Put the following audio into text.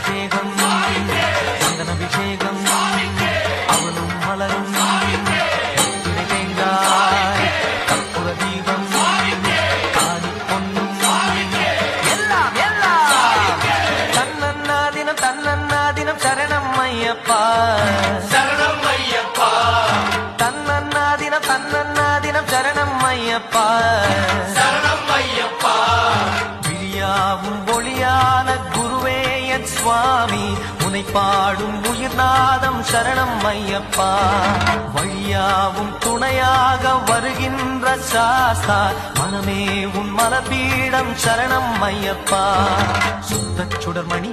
அபிஷேகம் சந்தன அபிஷேகம் அவனும் மலரும் தேங்காய் கற்பூர தீபம் ஆதி பொன்னும் எல்லாம் எல்லாம் தன்னன்னா தினம் சரணம் ஐயப்பா சரணம் ஐயப்பா தன்னன்னா தினம் சரணம் ஐயப்பா சரணம் ஐயப்பா விழியாவும் ஒளியான குருவே என் சுவாமி உனை பாடும் உயிர்நாதம் சரணம் ஐயப்பா வழியாவும் துணையாக வருகின்ற சாஸ்தா மனமே உன் மலபீடம் சரணம் ஐயப்பா சுத்த சுடர்மணி